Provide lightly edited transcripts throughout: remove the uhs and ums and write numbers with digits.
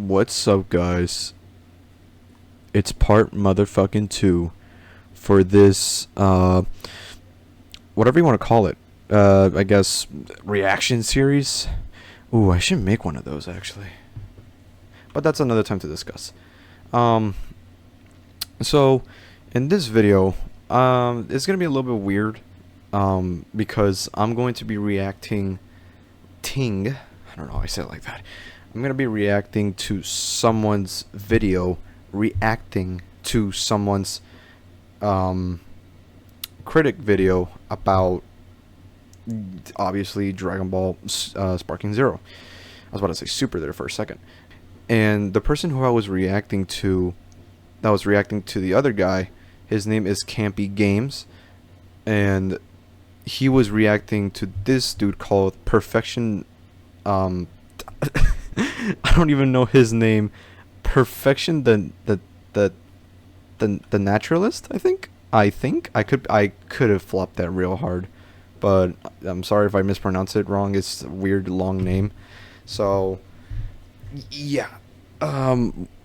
What's up, guys? It's part motherfucking 2 for this, whatever you want to call it. I guess reaction series. Ooh, I should make one of those actually. But that's another time to discuss. So in this video, it's gonna be a little bit weird, because I'm going to be reacting. I don't know. I said it like that. I'm gonna be reacting to someone's video, reacting to someone's critic video about obviously Dragon Ball Sparking Zero. I was about to say Super there for a second. And the person who I was reacting to, that was reacting to the other guy, his name is Campy Games, and he was reacting to this dude called Perfection. I don't even know his name. Perfection the naturalist. I could have flopped that real hard, but I'm sorry if I mispronounce it wrong. It's a weird long name. So yeah,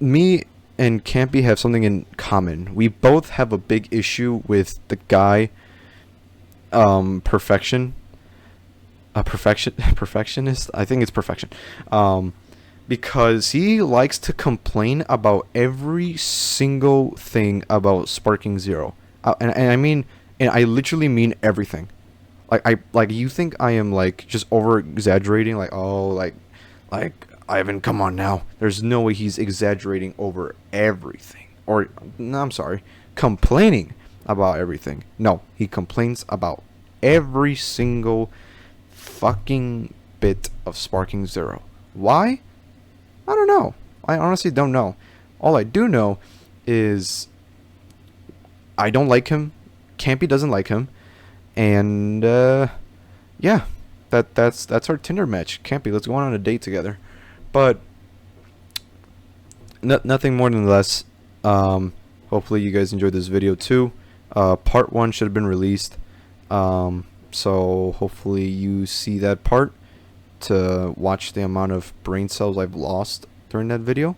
me and Campy have something in common. We both have a big issue with the guy, perfectionist. I think it's Perfection. Because he likes to complain about every single thing about Sparking Zero. And I mean, and I literally mean everything. Like you think I am like just over exaggerating, like, oh, like Ivan, come on now. There's no way he's exaggerating over everything. Or no, I'm sorry, complaining about everything. No, he complains about every single fucking bit of Sparking Zero. Why? I don't know. I honestly don't know. All I do know is I don't like him. Campy doesn't like him, and yeah, that's our Tinder match. Campy, let's go on a date together. But nothing more than less. Hopefully you guys enjoyed this video too. Part 1 should have been released. So hopefully you see that part to watch the amount of brain cells I've lost during that video.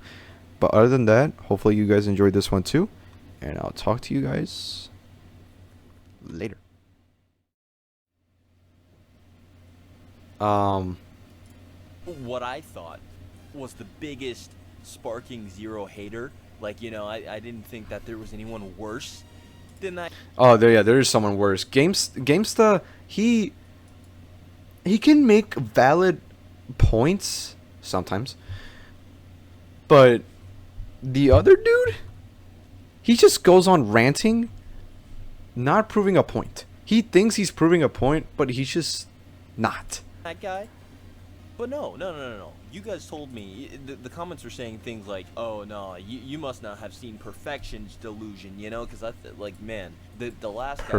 But other than that, hopefully you guys enjoyed this one too, and I'll talk to you guys later. What I thought was the biggest Sparking Zero hater. Like, you know, I didn't think that there was anyone worse than that. Oh, there is someone worse. Gamesta, he can make valid points sometimes, but the other dude, he just goes on ranting, not proving a point. He thinks he's proving a point, but he's just not. That guy. But no. You guys told me, the comments were saying things like, oh no, you must not have seen Perfection's delusion, you know, because like, man, the last guy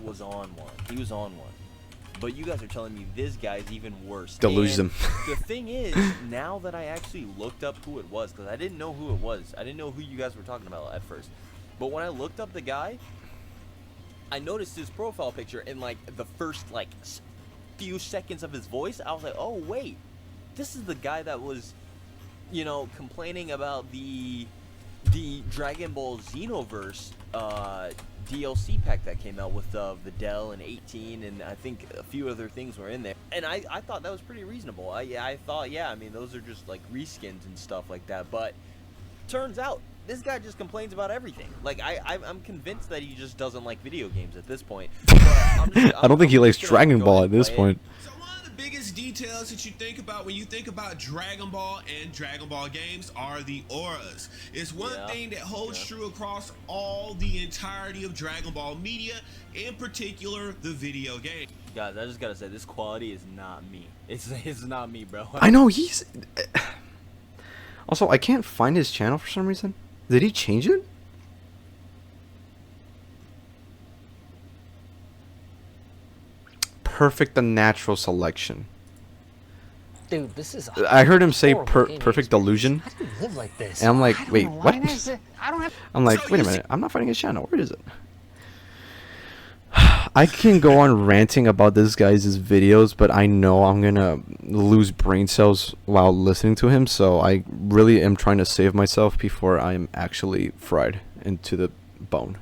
was on one. He was on one. But you guys are telling me this guy's even worse. Delusion. The thing is, now that I actually looked up who it was, because I didn't know who it was. I didn't know who you guys were talking about at first. But when I looked up the guy, I noticed his profile picture in like the first like few seconds of his voice. I was like, oh wait, this is the guy that was, you know, complaining about the Dragon Ball Xenoverse DLC pack that came out with Videl and 18, and I think a few other things were in there. And I thought that was pretty reasonable. I thought, yeah, I mean, those are just like reskins and stuff like that. But turns out this guy just complains about everything. Like, I'm convinced that he just doesn't like video games at this point. I don't think he likes Dragon Ball at this point. So one of the biggest details that you think about when you think about Dragon Ball and Dragon Ball games are the auras. It's one thing that holds true across all the entirety of Dragon Ball media, in particular the video game. Guys, I just gotta say, this quality is not me. It's not me, bro. I know he's. Also, I can't find his channel for some reason. Did he change it? Perfect the natural selection. Dude, this is. I heard him say perfect delusion. How do you live like this? And I'm like, wait, what? I don't have. I'm like, wait a minute. I'm not finding his channel. Where is it? I can go on ranting about this guy's videos, but I know I'm gonna lose brain cells while listening to him, so I really am trying to save myself before I'm actually fried into the bone.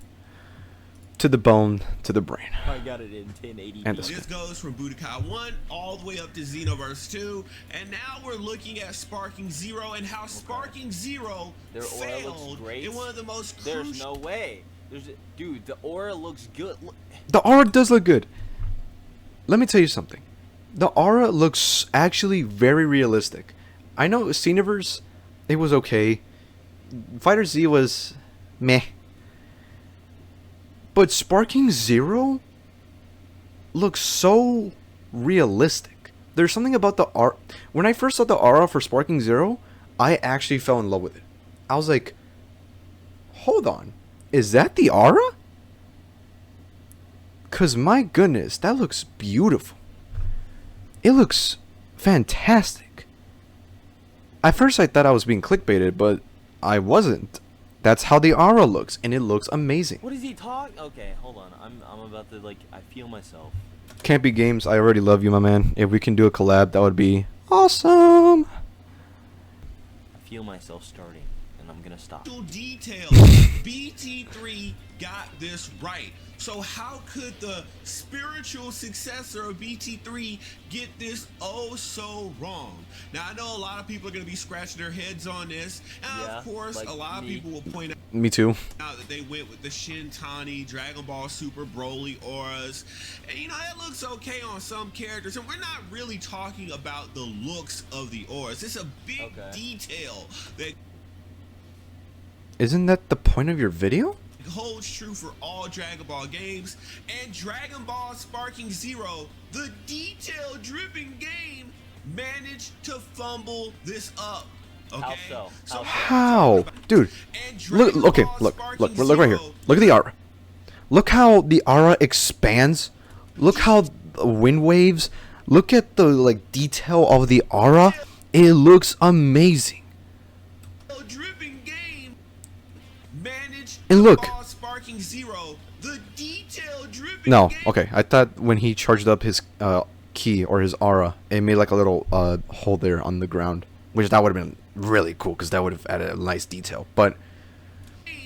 To the bone, to the brain. I got it in 1080p. And This goes from Budokai 1 all the way up to Xenoverse 2, and now we're looking at Sparking Zero and how Sparking Zero Their aura looks failed great. in one of the most There's crucial. no way. Dude, the aura looks good. The aura does look good. Let me tell you something. The aura looks actually very realistic. I know Xenoverse, it was okay. Fighter Z was meh. But Sparking Zero looks so realistic. There's something about the aura. When I first saw the aura for Sparking Zero, I actually fell in love with it. I was like, hold on. Is that the aura? Because my goodness, that looks beautiful. It looks fantastic. At first I thought I was being clickbaited, but I wasn't. That's how the aura looks, and it looks amazing. What is he talking? Okay, hold on. I'm about to, like, I feel myself. Campy Games, I already love you, my man. If we can do a collab, that would be awesome. I feel myself starting, and I'm gonna stop. Details. BT3 got this right. So how could the spiritual successor of BT3 get this oh so wrong? Now I know a lot of people are going to be scratching their heads on this, and Yeah, of course like a lot of me. people will point Me too. out that they went with the Shintani, Dragon Ball Super Broly auras, and you know that looks okay on some characters, and we're not really talking about the looks of the auras. It's a big detail that Isn't that the point of your video? holds true for all Dragon Ball games, and Dragon Ball Sparking Zero, the detail-driven game, managed to fumble this up. Okay? How so? How? Dude, And look, Dragon okay, Ball look Sparking right here. Zero, Look at the aura. Look how the aura expands. Look how the wind waves. Look at the like detail of the aura. It looks amazing. driven game managed And look. Ball Sparking Zero, the detail-driven No, game. okay. I thought when he charged up his key or his aura, it made like a little hole there on the ground, which that would have been really cool because that would have added a nice detail. But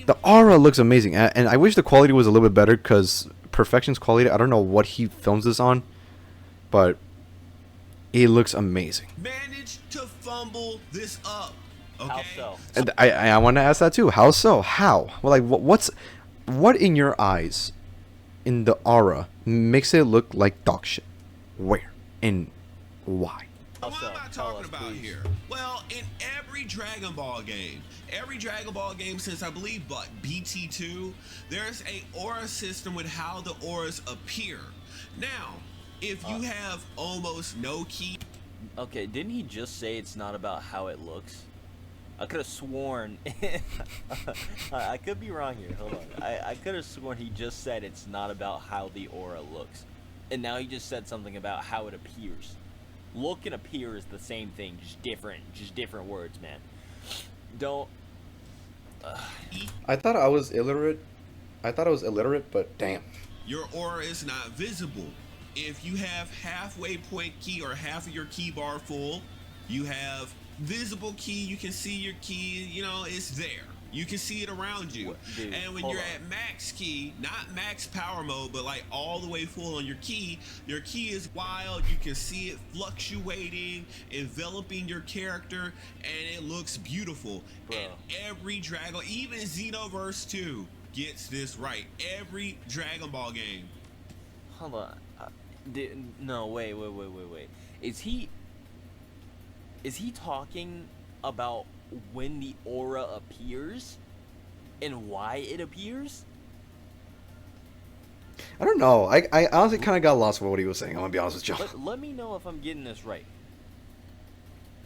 the aura looks amazing, and I wish the quality was a little bit better because Perfection's quality. I don't know what he films this on, but it looks amazing. Managed to fumble this up. Okay? How so? And I want to ask that too. How so? How? Well, like what in your eyes, in the aura, makes it look like dog shit? Where and why? What Also, am I tell talking us, about please. here? Well, in every Dragon Ball game since I believe but BT2, there's a aura system with how the auras appear. Now, if you have almost no key, Okay, didn't he just say it's not about how it looks? I could have sworn. I could be wrong here. Hold on. I could have sworn he just said it's not about how the aura looks, and now he just said something about how it appears. Look and appear is the same thing, just different words, man. Don't. I thought I was illiterate. But damn. your aura is not visible. If you have halfway point key or half of your key bar full, you have visible key, you can see your key, you know, it's there. You can see it around you. Dude, and when hold you're on. at max key, not max power mode, but like all the way full on your key is wild. You can see it fluctuating, enveloping your character, and it looks beautiful. Bro. And every Dragon, even Xenoverse 2 gets this right. Every Dragon Ball game. Hold on. No, wait. Is he talking about when the aura appears and why it appears? I don't know. I honestly kind of got lost with what he was saying. I'm gonna be honest with you. Let me know if I'm getting this right.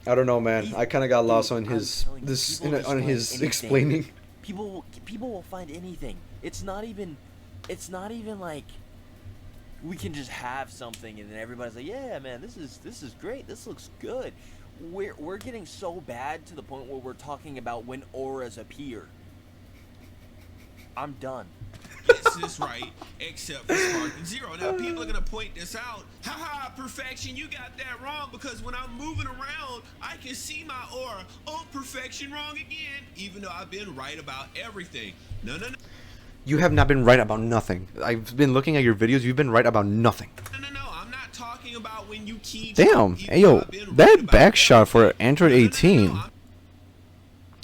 I don't know, man. I kind of got lost on I'm his telling you, people just on find his anything. explaining. People will find anything. It's not even like we can just have something and then everybody's like, yeah, man, this is great. This looks good. We're getting so bad to the point where we're talking about when auras appear. I'm done. this right, except for Sparking Zero. Now, people are going to point this out. Haha, Perfection, you got that wrong, because when I'm moving around, I can see my aura. Oh, Perfection, wrong again, even though I've been right about everything. No, no, no. You have not been right about nothing. I've been looking at your videos. You've been right about nothing. No, I'm not talking about when you key. Damn. Hey, yo, that back shot for Android 18.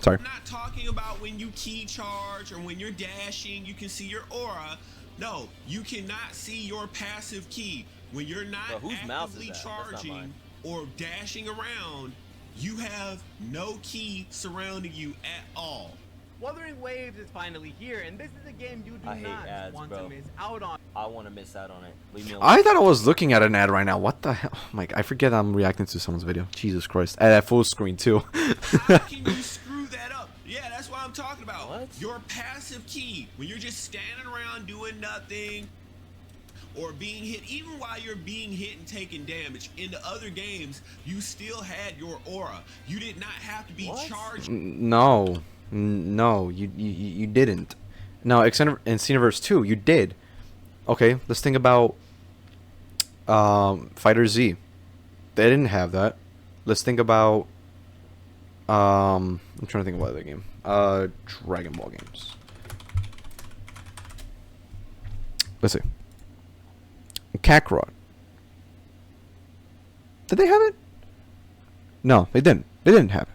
Sorry. I'm not talking about when you key charge or when you're dashing, you can see your aura. No, you cannot see your passive key. When you're not actively charging or dashing around, you have no key surrounding you at all. Wuthering Waves is finally here, and this is a game you do not want to miss out on. I want to miss out on it. Leave me alone. I thought I was looking at an ad right now. What the hell? Mike, I forget I'm reacting to someone's video. Jesus Christ. At full screen, too. How can you screw that up? Yeah, that's what I'm talking about. What? Your passive key, when you're just standing around doing nothing or being hit, even while you're being hit and taking damage, in the other games, you still had your aura. You did not have to be charged. No. No, you didn't. No, in Xenoverse 2, you did. Okay, let's think about Fighter Z. They didn't have that. Let's think about I'm trying to think of what other game. Dragon Ball games. Let's see. Kakarot. Did they have it? No, they didn't. They didn't have it.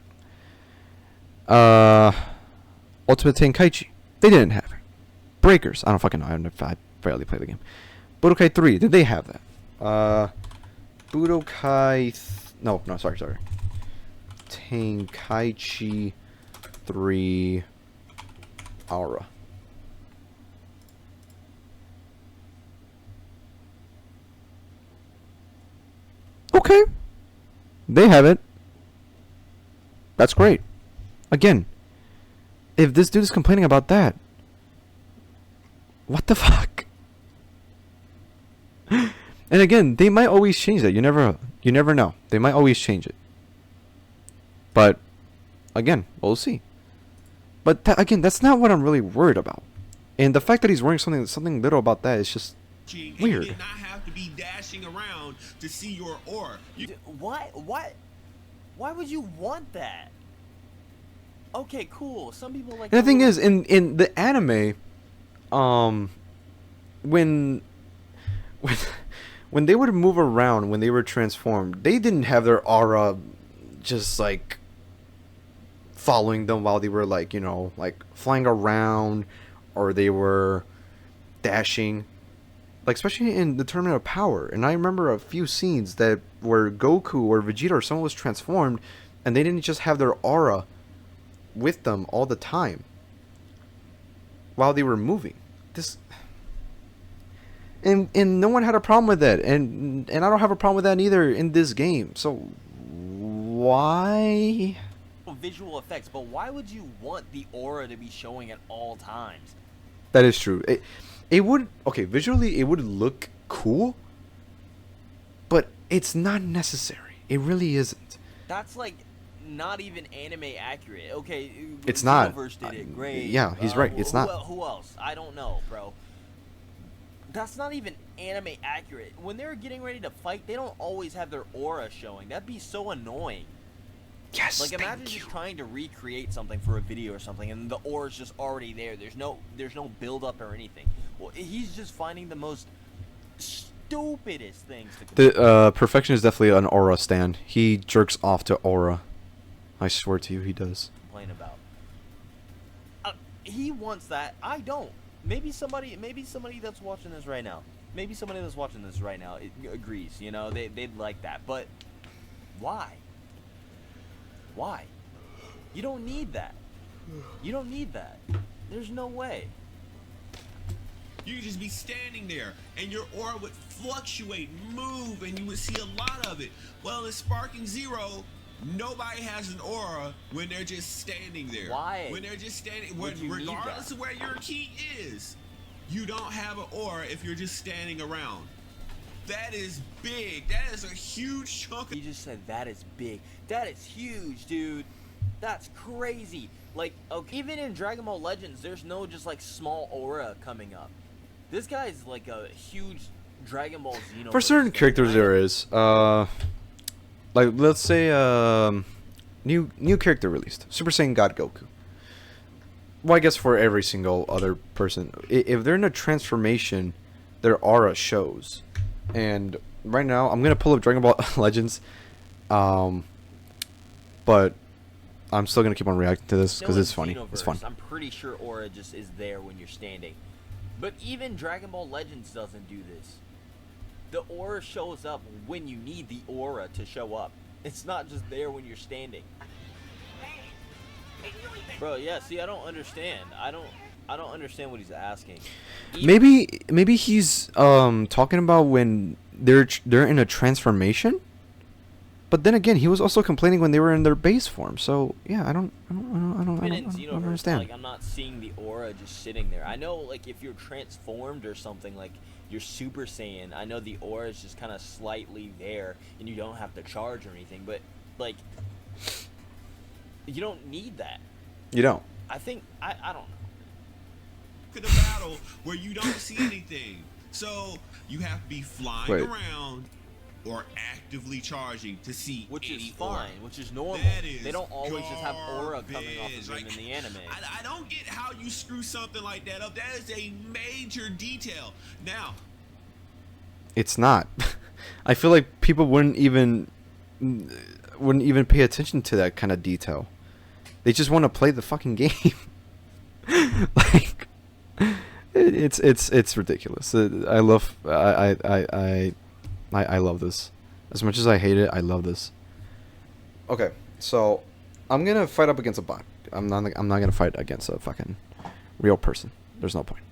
Ultimate Tenkaichi. They didn't have it. Breakers. I don't fucking know. I barely play the game. Budokai 3. Did they have that? Budokai... No, sorry. Tenkaichi 3 Aura. Okay. They have it. That's great. Again, if this dude is complaining about that, what the fuck? And again, they might always change that. You never know. They might always change it. But again, we'll see. But again, that's not what I'm really worried about. And the fact that he's wearing something little about that is just weird. You did not have to be dashing around to see your aura. Why would you want that? Okay, cool. Some people like. And the thing is, in the anime, when they would move around, when they were transformed, they didn't have their aura just like following them while they were like, you know, like flying around, or they were dashing, like especially in the Tournament of Power. And I remember a few scenes that where Goku or Vegeta or someone was transformed, and they didn't just have their aura with them all the time while they were moving. And no one had a problem with that, and I don't have a problem with that either in this game. So why? Visual effects, but why would you want the aura to be showing at all times? That is true. It would, okay, visually it would look cool, but it's not necessary. It really isn't. That's like not even anime accurate. Okay, it's not. Did it great. Yeah, he's right. It's not. Who else? I don't know, bro. That's not even anime accurate. When they're getting ready to fight, they don't always have their aura showing. That'd be so annoying. Yes. Like imagine just trying to recreate something for a video or something, and the aura's just already there. There's no build up or anything. Well, he's just finding the most stupidest things to complain. The Perfection is definitely an aura stan. He jerks off to aura. I swear to you, he does. Complain about. He wants that. I don't. Maybe somebody that's watching this right now. Maybe somebody that's watching this right now agrees. You know, they'd like that. But why? Why? You don't need that. You don't need that. There's no way. You could just be standing there, and your aura would fluctuate, move, and you would see a lot of it. Well, in Sparking Zero, nobody has an aura when they're just standing there. Why? When they're just standing, regardless of where your key is, you don't have an aura if you're just standing around. That is big. That is a huge chunk. You just said that is big. That is huge, dude. That's crazy. Like, okay, even in Dragon Ball Legends, there's no just like small aura coming up. This guy's like a huge Dragon Ball Xenoverse. For certain characters, there is. Like let's say new character released, Super Saiyan God Goku. Well, I guess for every single other person, if they're in a transformation, their aura shows. And right now, I'm gonna pull up Dragon Ball Legends, but I'm still gonna keep on reacting to this because it's funny. It's fun. I'm pretty sure aura just is there when you're standing, but even Dragon Ball Legends doesn't do this. The aura shows up when you need the aura to show up. It's not just there when you're standing. Bro, yeah, see, I don't understand. I don't understand what he's asking. Maybe he's talking about when they're in a transformation. But then again, he was also complaining when they were in their base form. So yeah, I don't understand. Like, I'm not seeing the aura just sitting there. I know, like, if you're transformed or something, like you're Super Saiyan, I know the aura is just kind of slightly there, and you don't have to charge or anything. But like, you don't need that. You don't. I think I don't know. Look at a battle where you don't see anything, so you have to be flying around or actively charging to see which any is fine, aura. Which is normal. They don't always just have aura coming off of them in the anime. I don't get how you screw something like that up. That is a major detail. Now, it's not. I feel like people wouldn't even pay attention to that kind of detail. They just want to play the fucking game. Like, it's ridiculous. I love this. As much as I hate it, I love this. Okay, so I'm gonna fight up against a bot. I'm not gonna fight against a fucking real person. There's no point.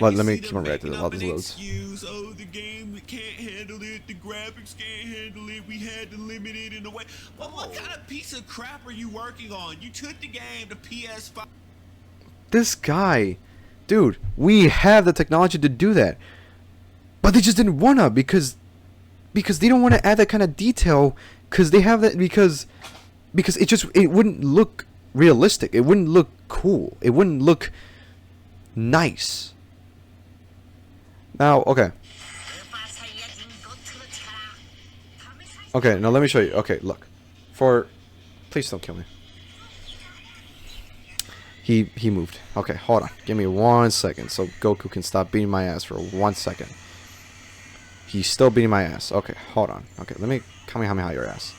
Let me keep on reacting to all these loads. Oh, the game can't handle it. The graphics can't handle it. We had to limit it in a way. Well, what kind of piece of crap are you working on? You took the game to PS5. This guy, dude, we have the technology to do that, but they just didn't wanna because they don't want to add that kind of detail because they have that because it wouldn't look realistic. It wouldn't look cool. It wouldn't look nice. Now, okay. Okay, now let me show you. Okay, look. Please don't kill me. He moved. Okay, hold on. Give me 1 second so Goku can stop beating my ass for 1 second. He's still beating my ass. Okay, hold on. Okay, let me Kamehameha your ass.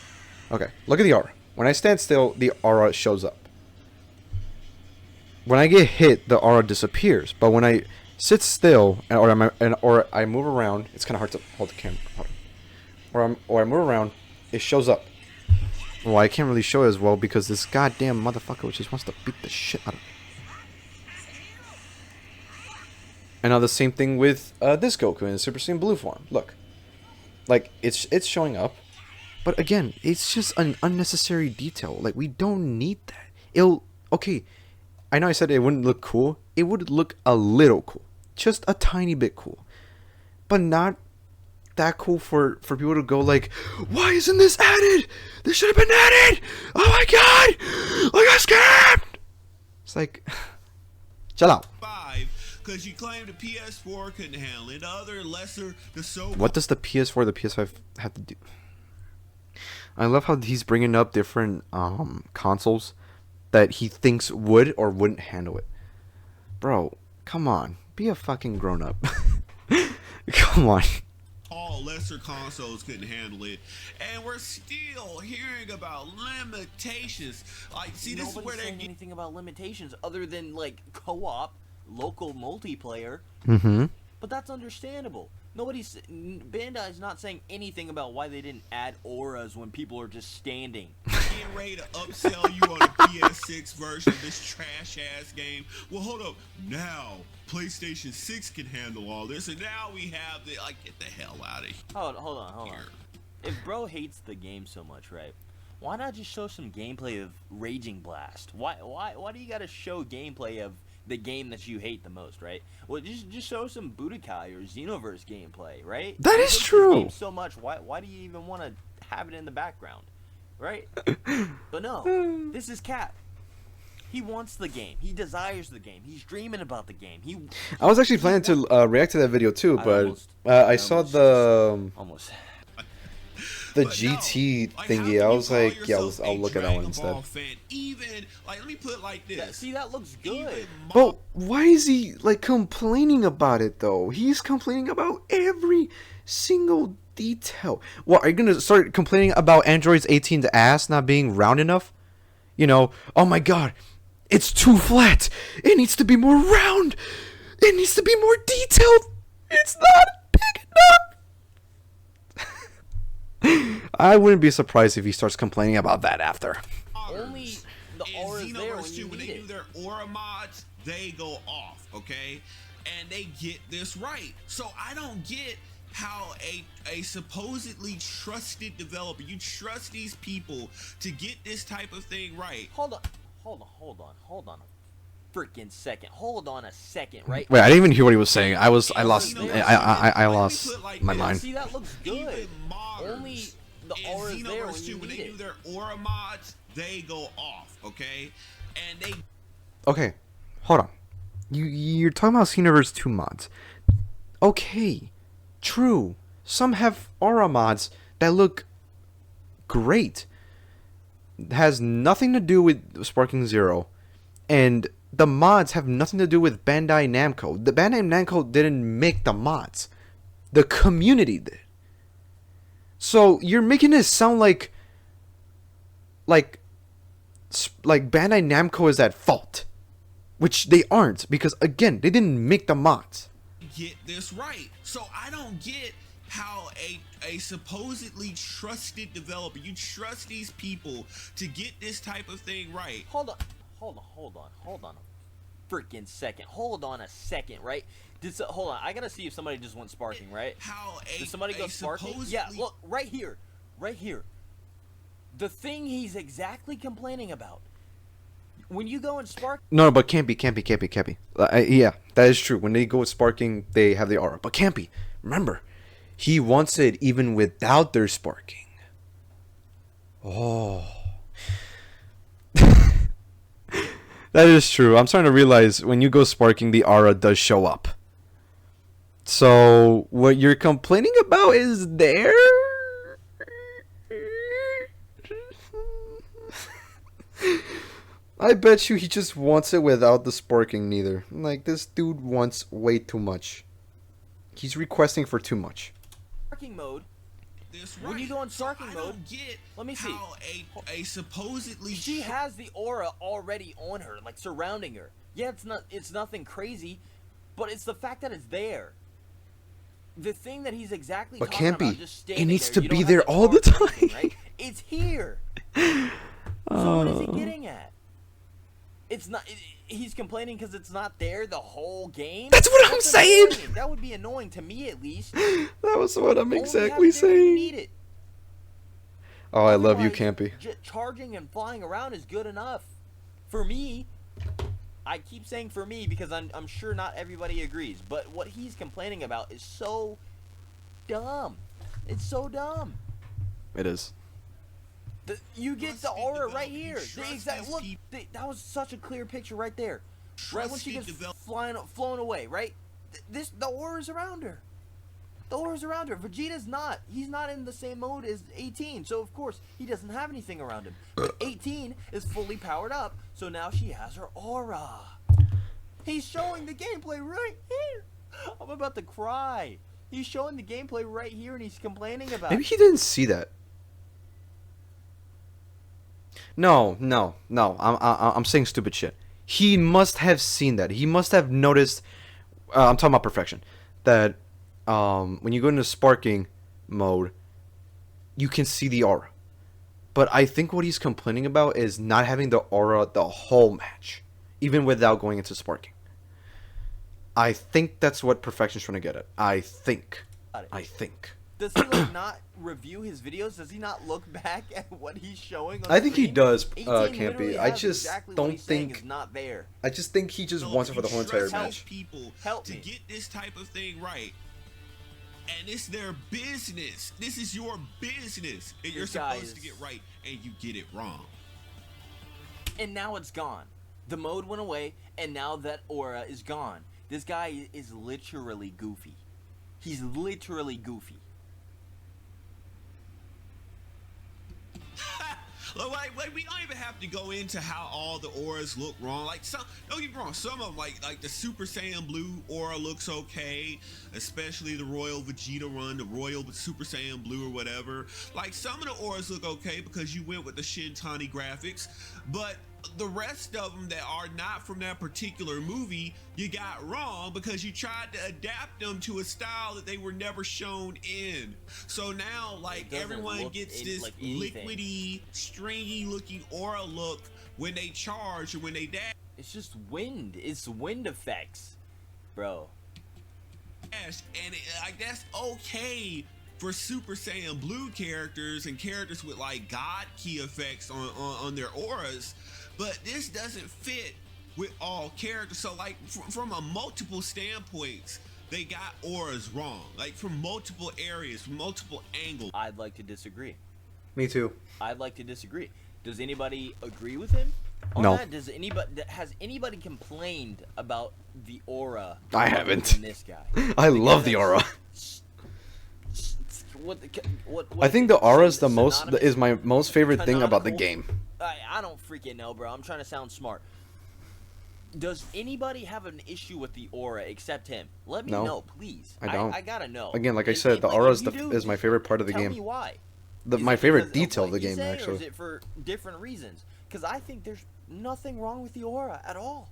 Okay, look at the aura. When I stand still, the aura shows up. When I get hit, the aura disappears. But when I sit still or I move around, it's kind of hard to hold the camera. Or I move around, it shows up. Well, I can't really show it as well because this goddamn motherfucker just wants to beat the shit out of me. And now the same thing with this Goku in Super Saiyan Blue form. Look, like it's showing up, but again, it's just an unnecessary detail. Like, we don't need that. Okay. I know I said it wouldn't look cool. It would look a little cool, just a tiny bit cool, but not that cool for people to go like, why isn't this added? This should have been added. Oh my god, I got scammed. It's like, chill out. Because you claimed the PS4 couldn't handle it. Other lesser the What does the PS4, the PS5 have to do? I love how he's bringing up different consoles that he thinks would or wouldn't handle it. Bro, come on, be a fucking grown up. Come on. All lesser consoles couldn't handle it, and we're still hearing about limitations. Like, see, this is where they're saying anything about limitations other than like co-op, local multiplayer. Mm-hmm. But that's understandable. Bandai's not saying anything about why they didn't add auras when people are just standing. Getting ready to upsell you on a PS6 version of this trash-ass game. Well, hold up. Now, PlayStation 6 can handle all this, and now we have the, like, get the hell out of here. Hold on. If bro hates the game so much, right? Why not just show some gameplay of Raging Blast? Why do you gotta show gameplay of the game that you hate the most, right? Well, just show some Budokai or Xenoverse gameplay, right? That is true. Game so much, why do you even want to have it in the background, right? But no, this is cap. He wants the game. He desires the game. He's dreaming about the game. I was actually planning to react to that video too, but I saw the GT thingy. I was like, yeah, I'll look at that one instead. Even like, let me put it like this. See, that looks good. But why is he like complaining about it though? He's complaining about every single detail. What, are you gonna start complaining about Android's 18's ass not being round enough? You know, oh my god, it's too flat. It needs to be more round. It needs to be more detailed. It's not big enough. I wouldn't be surprised if he starts complaining about that after. Only the aura is there when you when they do their aura mods, they go off, okay? And they get this right. So I don't get how a supposedly trusted developer, you trust these people to get this type of thing right. Hold on a freaking second. Hold on a second, right? Wait, I didn't even hear what he was saying. I lost my mind. See, that looks good. Only the aura is there when you when need they it. do their aura mods, they go off, okay? And they Okay, hold on. You're talking about Xenoverse 2 mods. Okay, true. Some have aura mods that look great. It has nothing to do with Sparking Zero, and the mods have nothing to do with Bandai Namco. The Bandai Namco didn't make the mods. The community did. So you're making it sound like Bandai Namco is at fault, which they aren't, because again, they didn't make the mods. Get this right. So I don't get how a supposedly trusted developer, you trust these people to get this type of thing right. Hold on a freaking second. Hold on a second, right? Hold on, I gotta see if somebody just went sparking, right? Did somebody go sparking? Yeah, look, right here. The thing he's exactly complaining about. When you go and spark... No, but can't be. Yeah, that is true. When they go with sparking, they have the aura. But can't be. Remember, he wants it even without their sparking. Oh. That is true. I'm starting to realize when you go sparking, the aura does show up. So, what you're complaining about is there? I bet you he just wants it without the sparking neither. Like, this dude wants way too much. He's requesting for too much. Sparking mode. When you go in sparking mode, let me see. How a supposedly she has the aura already on her, like surrounding her. Yeah, it's nothing crazy, but it's the fact that it's there. The thing that he's exactly but talking can't about, be. just standing It needs there. to be there all the time. Right? It's here. So what is he getting at? It's not. He's complaining because it's not there the whole game. That's what I'm saying. Annoying. That would be annoying to me, at least. That was what I'm exactly Only have it there when you saying. need it. Oh, I love you, Otherwise, Campy. Charging and flying around is good enough. For me, I keep saying for me because I'm sure not everybody agrees. But what he's complaining about is so dumb. It's so dumb. It is. You get the aura right here. Look, that was such a clear picture right there. Right when she gets flown away, right? The aura's around her. The aura's around her. Vegeta's not. He's not in the same mode as 18, so of course he doesn't have anything around him. But 18 is fully powered up, so now she has her aura. He's showing the gameplay right here. I'm about to cry. He's showing the gameplay right here, and he's complaining about. Maybe he didn't see that. No. I'm saying stupid shit. He must have seen that. He must have noticed. I'm talking about perfection. That when you go into sparking mode, you can see the aura. But I think what he's complaining about is not having the aura the whole match, even without going into sparking. I think that's what perfection's trying to get at. I think. Does he not review his videos? Does he not look back at what he's showing on I think he screen? does, 18 Campy. I just exactly don't what he's saying think is not there. I just think he just wants it for the whole entire match. People Help to me. get this type of thing right. And it's their business. This is your business. And you're supposed to get right, and you get it wrong. And now it's gone. The mode went away, and now that aura is gone. This guy is literally goofy. He's literally goofy. Like we don't even have to go into how all the auras look wrong. Like some, don't get me wrong, some of them like the Super Saiyan Blue aura looks okay, especially the Royal Vegeta run, the Royal Super Saiyan Blue or whatever. Like some of the auras look okay because you went with the Shintani graphics, but the rest of them that are not from that particular movie, you got wrong because you tried to adapt them to a style that they were never shown in. So now, like, everyone gets this like liquidy, stringy looking aura look when they charge or when they dash. It's just wind. It's wind effects, bro. And like that's okay for Super Saiyan Blue characters and characters with like God key effects on their auras, but this doesn't fit with all characters. So like from a multiple standpoints, they got auras wrong, like from multiple areas, from multiple angles. I'd like to disagree. Me too. I'd like to disagree. Does anybody agree with him? No. Has anybody complained about the aura? I haven't. In this guy. I love the aura. What I think the aura is my most favorite thing about the game. I don't freaking know, bro. I'm trying to sound smart. Does anybody have an issue with the aura except him? Let me know, please. I don't. I gotta know. Again, like I said, the aura is my favorite part of the game. Tell me why. My favorite detail of the game, actually. Or is it for different reasons? Because I think there's nothing wrong with the aura at all.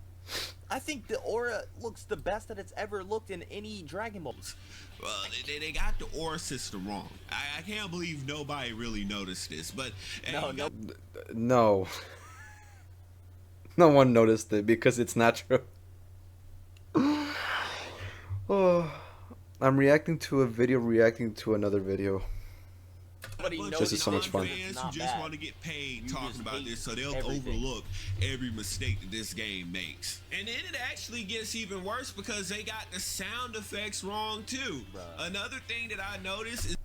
I think the aura looks the best that it's ever looked in any Dragon Balls. Well, they got the aura system wrong. I can't believe nobody really noticed this, but no. No one noticed it because it's not true. Oh, I'm reacting to a video reacting to another video. This is so much fun. Fans who just want to get paid talking about this, so they'll overlook every mistake that this game makes. And then it actually gets even worse because they got the sound effects wrong too. Another thing that I noticed is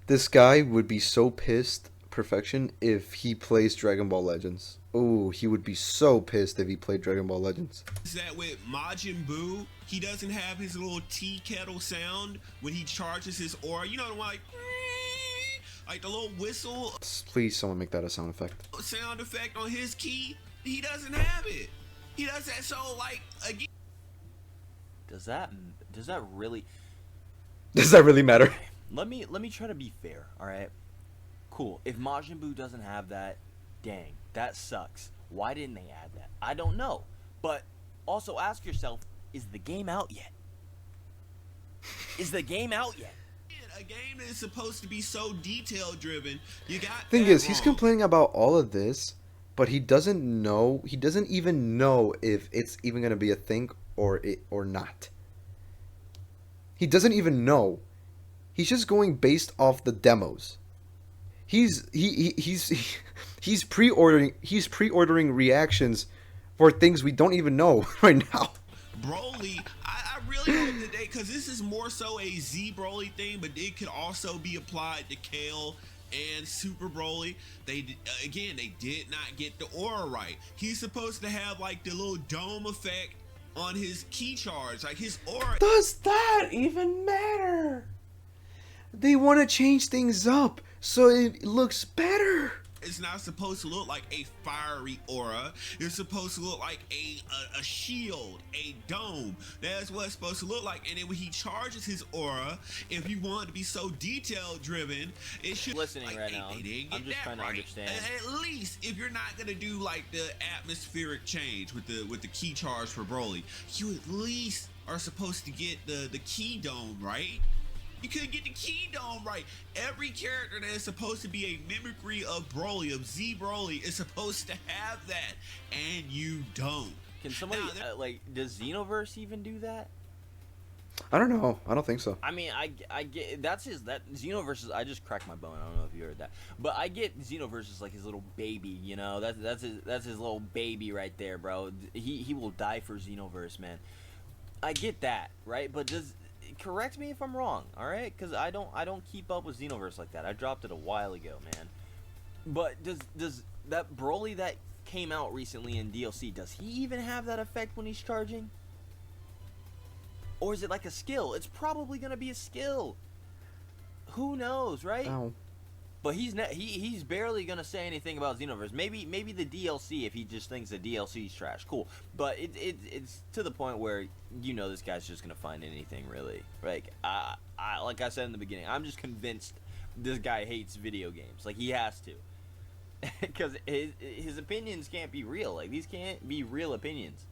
this guy would be so pissed, Perfection, if he plays Dragon Ball Legends. Oh, he would be so pissed if he played Dragon Ball Legends. That with Majin Buu, he doesn't have his little tea kettle sound when he charges his aura. You know the one like the little whistle. Please, someone make that a sound effect. Sound effect on his key. He doesn't have it. He does that. So like again. Does that really? Does that really matter? Okay. Let me try to be fair. All right. Cool. If Majin Buu doesn't have that, dang, that sucks. Why didn't they add that? I don't know. But also ask yourself, is the game out yet? Is the game out yet? A game that is supposed to be so detail driven, you got. Thing is, he's complaining about all of this, but he doesn't know. He doesn't even know if it's even gonna be a thing or not. He doesn't even know. He's just going based off the demos. He's pre-ordering reactions for things we don't even know right now. Broly, I really hope that because this is more so a Z Broly thing, but it could also be applied to Kale and Super Broly. They did not get the aura right. He's supposed to have like the little dome effect on his key charge, like his aura. Does that even matter? They want to change things up so it looks better. It's not supposed to look like a fiery aura. It's supposed to look like a shield, a dome. That's what it's supposed to look like. And then when he charges his aura, if you want to be so detail driven, it should. Listening like, right now. I'm just trying to understand. At least if you're not gonna do like the atmospheric change with the key charge for Broly, you at least are supposed to get the key dome right. You couldn't get the key dome right. Every character that is supposed to be a mimicry of Broly, of Z Broly, is supposed to have that, and you don't. Can somebody does Xenoverse even do that? I don't know. I don't think so. I mean, I get that Xenoverse is. I just cracked my bone. I don't know if you heard that, but I get Xenoverse is like his little baby. You know, that's his little baby right there, bro. He will die for Xenoverse, man. I get that, right? But correct me if I'm wrong, all right? Because I don't keep up with Xenoverse like that. I dropped it a while ago, man. But does that Broly that came out recently in DLC, does he even have that effect when he's charging? Or is it like a skill? It's probably gonna be a skill. Who knows, right? Ow. But he's barely gonna say anything about Xenoverse. Maybe the DLC, if he just thinks the DLC is trash, cool. But it's to the point where this guy's just gonna find anything really. Like like I said in the beginning, I'm just convinced this guy hates video games. Like he has to, because his opinions can't be real. Like these can't be real opinions.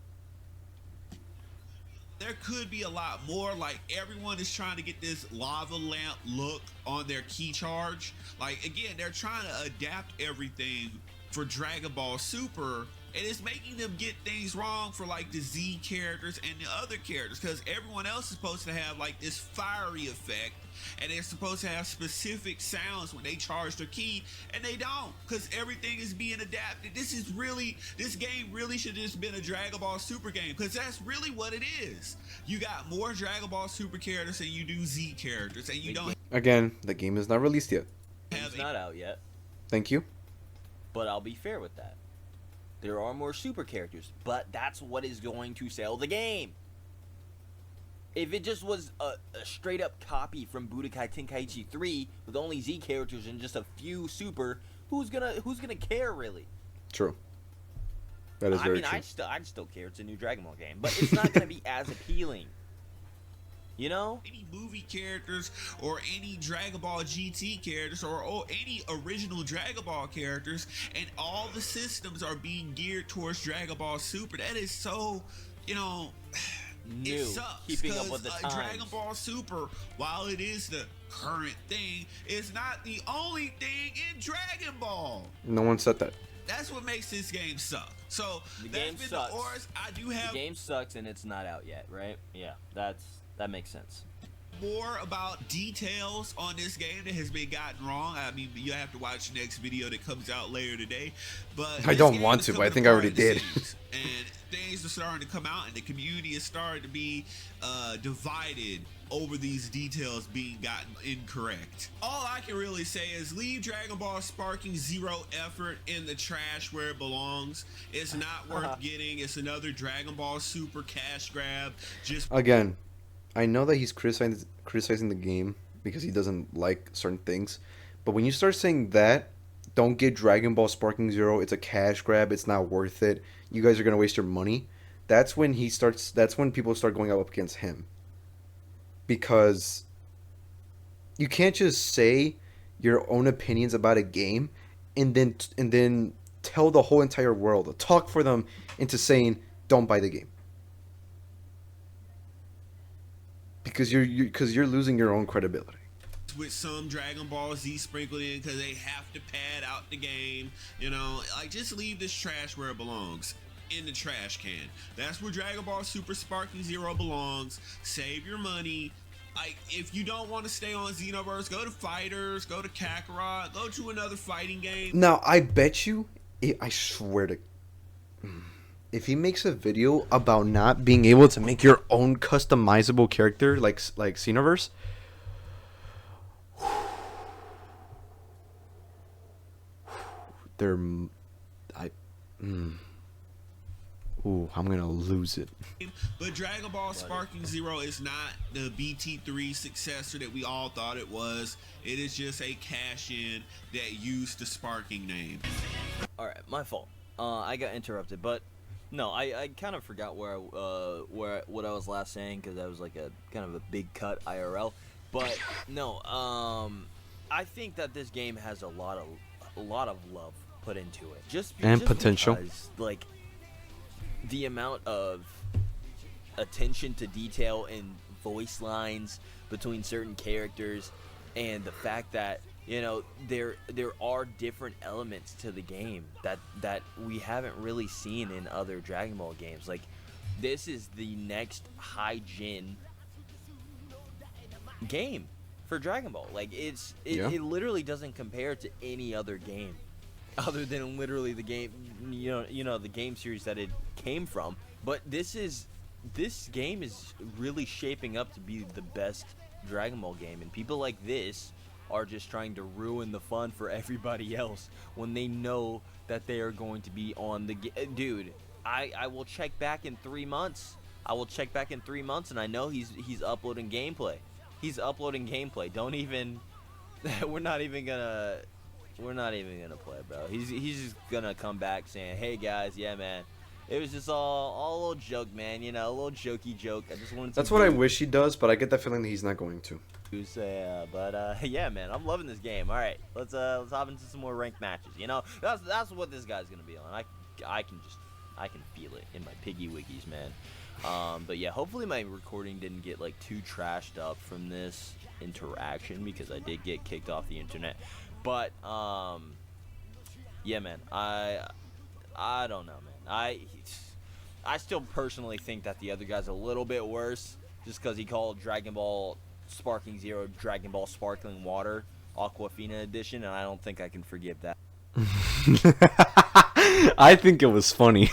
There could be a lot more. Like everyone is trying to get this lava lamp look on their key charge. Like again, they're trying to adapt everything for Dragon Ball Super, and it's making them get things wrong for like the Z characters and the other characters, because everyone else is supposed to have like this fiery effect, and they're supposed to have specific sounds when they charge their key, and they don't, because everything is being adapted. This game really should have just been a Dragon Ball Super game, because that's really what it is. You got more Dragon Ball Super characters than you do Z characters, and you don't. Again, the game is not released yet. It's not out yet. Thank you. But I'll be fair with that. There are more super characters, but that's what is going to sell the game. If it just was a straight up copy from Budokai Tenkaichi 3 with only Z characters and just a few super, who's gonna care really? True. That is very true. I'd still care. It's a new Dragon Ball game, but it's not gonna be as appealing. Any movie characters or any Dragon Ball GT characters or any original Dragon Ball characters, and all the systems are being geared towards Dragon Ball Super. That is so, new. It sucks. Keeping up with the times. Dragon Ball Super, while it is the current thing, is not the only thing in Dragon Ball. No one said that. That's what makes this game suck. So The game sucks. The game sucks and it's not out yet, right? Yeah, that makes sense. More about details on this game that has been gotten wrong. I mean, you have to watch the next video that comes out later today. But I don't want to, but I think I already did. And things are starting to come out, and the community is starting to be divided over these details being gotten incorrect. All I can really say is leave Dragon Ball Sparking Zero effort in the trash where it belongs. It's not worth getting. It's another Dragon Ball Super cash grab. Again, I know that he's criticizing the game because he doesn't like certain things, but when you start saying that, don't get Dragon Ball Sparking Zero, it's a cash grab, it's not worth it, you guys are gonna waste your money, that's when people start going up against him. Because you can't just say your own opinions about a game and then tell the whole entire world, talk for them into saying don't buy the game. Because you're losing your own credibility. With some Dragon Ball Z sprinkled in because they have to pad out the game, like just leave this trash where it belongs, in the trash can. That's where Dragon Ball Super Sparking Zero belongs. Save your money. Like, if you don't want to stay on Xenoverse, go to Fighters, go to Kakarot, go to another fighting game. Now, I bet you, I swear to, if he makes a video about not being able to make your own customizable character like Xenoverse, I'm gonna lose it. But Dragon Ball Sparking Zero is not the BT3 successor that we all thought it was. It is just a cash-in that used the Sparking name. All right, my fault. I got interrupted, but no, I kind of forgot what I was last saying because that was like a kind of a big cut IRL. But no, I think that this game has a lot of love put into it. Just potential. Because, like, the amount of attention to detail and voice lines between certain characters, and the fact that there are different elements to the game that we haven't really seen in other Dragon Ball games. Like, this is the next high gen game for Dragon Ball. Like, it literally doesn't compare to any other game other than literally the game, the game series that it came from. But this game is really shaping up to be the best Dragon Ball game, and people like this are just trying to ruin the fun for everybody else when they know that they are going to be on the dude. I will check back in 3 months. I will check back in 3 months, and I know he's uploading gameplay. He's uploading gameplay. Don't even. We're not even gonna play, bro. He's just gonna come back saying, "Hey guys, yeah, man, it was just all a little joke, man. You know, a little jokey joke. I just wanted to." That's what I wish he does, but I get that feeling that he's not going to. Yeah, man, I'm loving this game. All right, let's hop into some more ranked matches. You know, that's what this guy's gonna be on. I can feel it in my piggy wiggies, man. But yeah, hopefully my recording didn't get like too trashed up from this interaction, because I did get kicked off the internet. But yeah, man, I don't know, man. I still personally think that the other guy's a little bit worse, just because he called Dragon Ball Sparking Zero Dragon Ball Sparkling Water Aquafina Edition, and I don't think I can forgive that. I think it was funny.